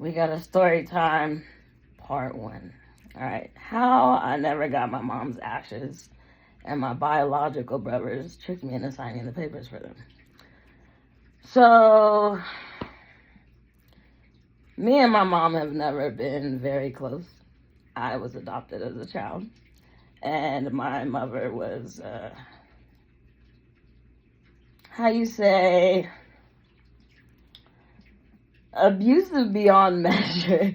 We got a story time, part one. All right, how I never got my mom's ashes and my biological brothers tricked me into signing the papers for them. So, me and my mom have never been very close. I was adopted as a child, and my mother was, how you say, abusive beyond measure.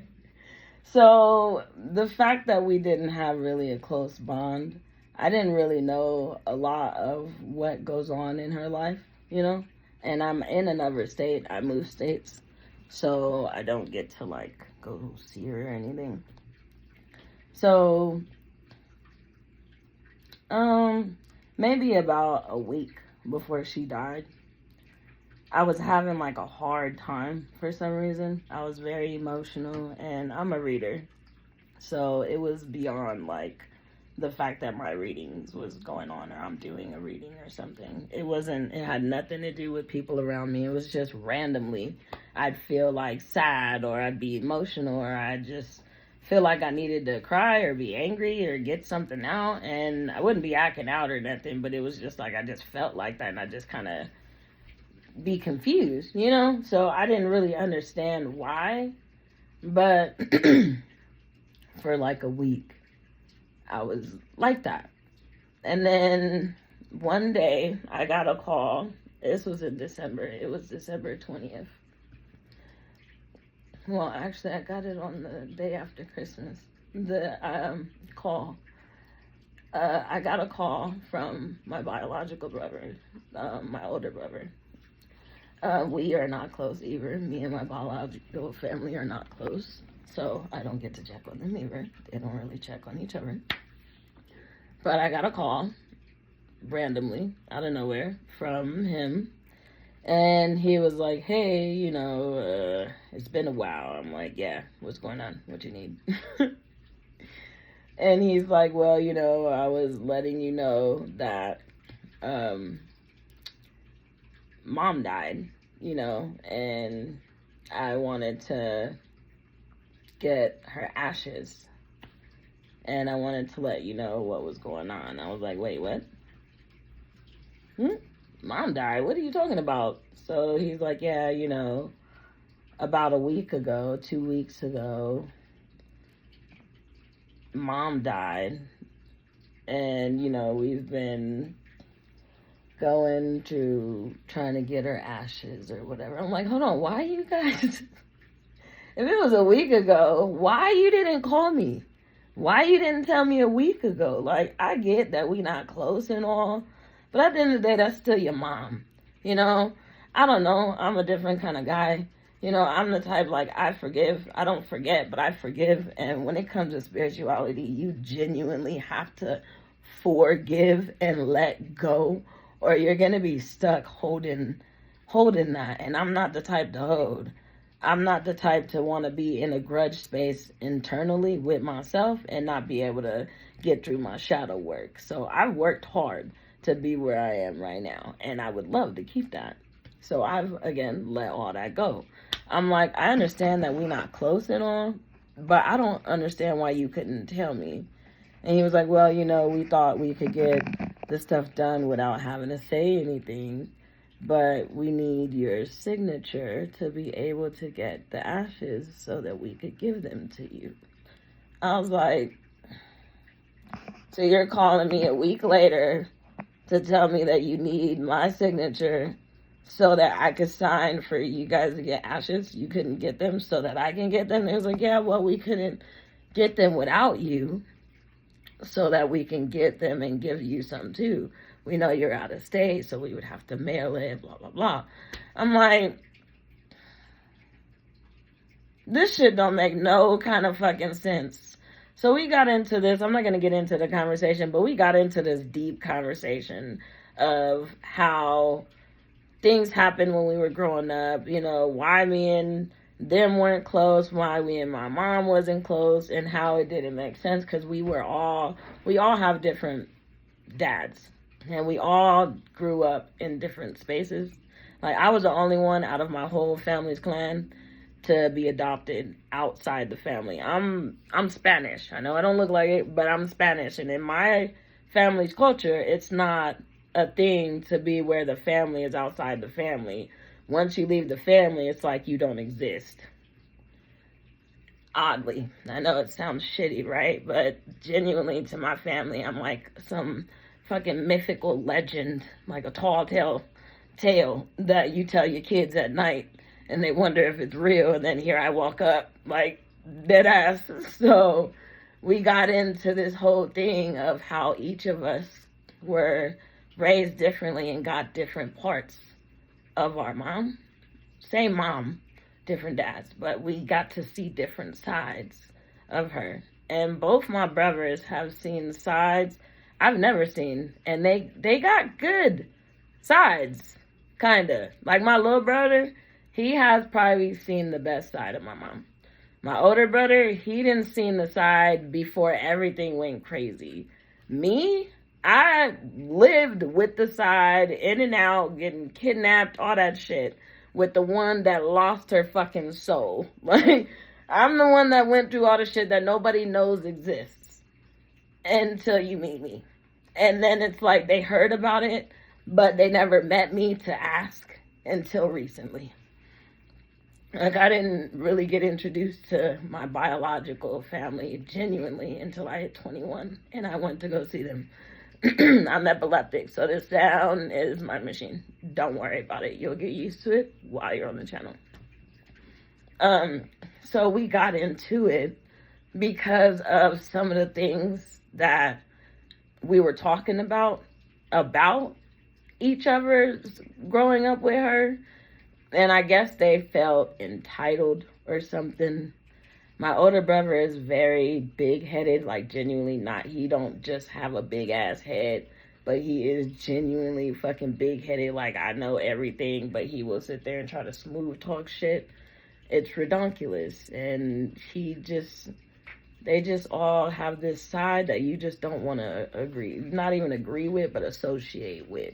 So the fact that we didn't have really a close bond, I didn't really know a lot of what goes on in her life, you know? And I'm in another state. I moved states. So I don't get to like go see her or anything. So maybe about a week before she died, I was having like a hard time for some reason. I was very emotional, and I'm a reader. So it was beyond like the fact that my readings was going on, or I'm doing a reading or something. It had nothing to do with people around me. It was just randomly I'd feel like sad, or I'd be emotional, or I'd just feel like I needed to cry or be angry or get something out. And I wouldn't be acting out or nothing, but it was just like I just felt like that, and I just kind of be confused, you know? So I didn't really understand why, but for like a week, I was like that. And then one day, I got a call. This was in December. It was December 20th. Well, actually, I got it on the day after Christmas. The call. I got a call from my biological brother, my older brother. We are not close either. Me and my biological family are not close. So I don't get to check on them either. They don't really check on each other. But I got a call randomly out of nowhere from him. And he was like, hey, it's been a while. I'm like, yeah, what's going on? What you need? And he's like, well, I was letting you know that mom died, and I wanted to get her ashes, and I wanted to let you know what was going on. I was like, wait, what? Mom died? What are you talking about? So he's like, yeah, about a week ago, 2 weeks ago, mom died, and, we've been going to trying to get her ashes or whatever. I'm like, hold on, why you guys, if it was a week ago, why you didn't call me? Why you didn't tell me a week ago? Like, I get that we not close and all, but at the end of the day, that's still your mom, I don't know, I'm a different kind of guy. I'm the type, like, I forgive. I don't forget, but I forgive. And when it comes to spirituality, you genuinely have to forgive and let go, or you're going to be stuck holding that. And I'm not the type to hold. I'm not the type to want to be in a grudge space internally with myself and not be able to get through my shadow work. So I've worked hard to be where I am right now, and I would love to keep that. So I've, again, let all that go. I'm like, I understand that we're not close at all, but I don't understand why you couldn't tell me. And he was like, well, we thought we could get the stuff done without having to say anything, but we need your signature to be able to get the ashes so that we could give them to you. I was like, so you're calling me a week later to tell me that you need my signature so that I could sign for you guys to get ashes? You couldn't get them so that I can get them? It was like, yeah, well, we couldn't get them without you so that we can get them and give you some too. We know you're out of state, so we would have to mail it, blah, blah, blah. I'm like, this shit don't make no kind of fucking sense. So we got into this. I'm not going to get into the conversation, but we got into this deep conversation of how things happened when we were growing up, why me and them weren't close, why me and my mom wasn't close, and how it didn't make sense because we all have different dads, and we all grew up in different spaces. Like, I was the only one out of my whole family's clan to be adopted outside the family. I'm Spanish. I know I don't look like it, but I'm Spanish. And in my family's culture, it's not a thing to be where the family is outside the family. Once you leave the family, it's like you don't exist. Oddly. I know it sounds shitty, right? But genuinely to my family, I'm like some fucking mythical legend, like a tall tale that you tell your kids at night and they wonder if it's real, and then here I walk up like dead ass. So we got into this whole thing of how each of us were raised differently and got different parts of our mom. Same mom, different dads, but we got to see different sides of her. And both my brothers have seen sides I've never seen, and they got good sides, kind of. Like my little brother, he has probably seen the best side of my mom. My older brother, he didn't see the side before everything went crazy. Me, I lived with the side, in and out, getting kidnapped, all that shit, with the one that lost her fucking soul. Like, I'm the one that went through all the shit that nobody knows exists until you meet me. And then it's like they heard about it, but they never met me to ask until recently. Like, I didn't really get introduced to my biological family genuinely until I hit 21, and I went to go see them. I'm epileptic, so this sound is my machine. Don't worry about it. You'll get used to it while you're on the channel. So we got into it because of some of the things that we were talking about each other's growing up with her. And I guess they felt entitled or something. My older brother is very big-headed, like genuinely not. He don't just have a big-ass head, but he is genuinely fucking big-headed. Like, I know everything, but he will sit there and try to smooth talk shit. It's redonkulous. And they just all have this side that you just don't want to not even agree with, but associate with.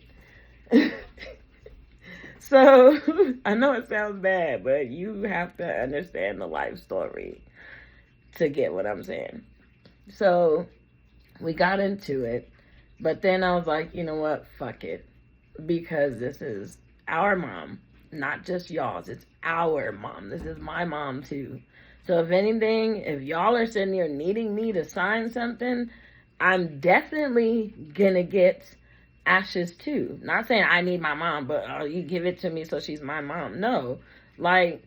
So, I know it sounds bad, but you have to understand the life story to get what I'm saying. So, we got into it, but then I was like, you know what, fuck it. Because this is our mom, not just y'all's, it's our mom. This is my mom too. So if anything, if y'all are sitting here needing me to sign something, I'm definitely gonna get ashes too. Not saying I need my mom, but you give it to me so she's my mom. No, like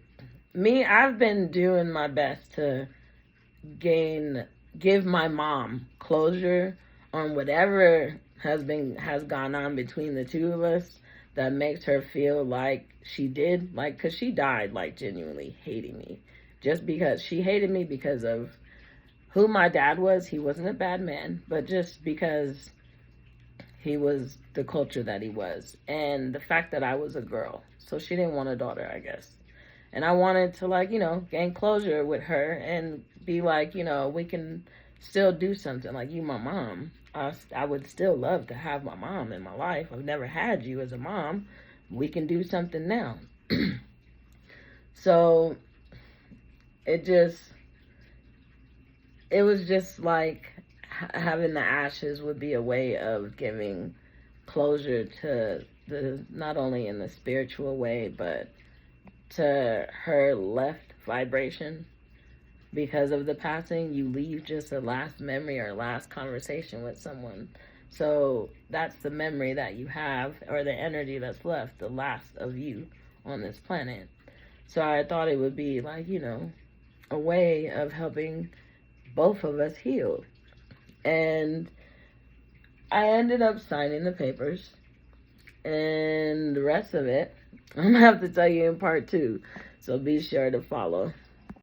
me, I've been doing my best to give my mom closure on whatever has gone on between the two of us that makes her feel like she did, like, cause she died like genuinely hating me, just because she hated me because of who my dad was. He wasn't a bad man, but just because he was the culture that he was, and the fact that I was a girl. So she didn't want a daughter, I guess. And I wanted to, like, you know, gain closure with her and be like, you know, we can still do something. Like, you my mom. I would still love to have my mom in my life. I've never had you as a mom. We can do something now. So it was just like having the ashes would be a way of giving closure to not only in the spiritual way, but to her left vibration. Because of the passing, you leave just a last memory or last conversation with someone. So that's the memory that you have, or the energy that's left, the last of you on this planet. So I thought it would be like, you know, a way of helping both of us heal. And I ended up signing the papers, and the rest of it I'm gonna have to tell you in part 2, so be sure to follow.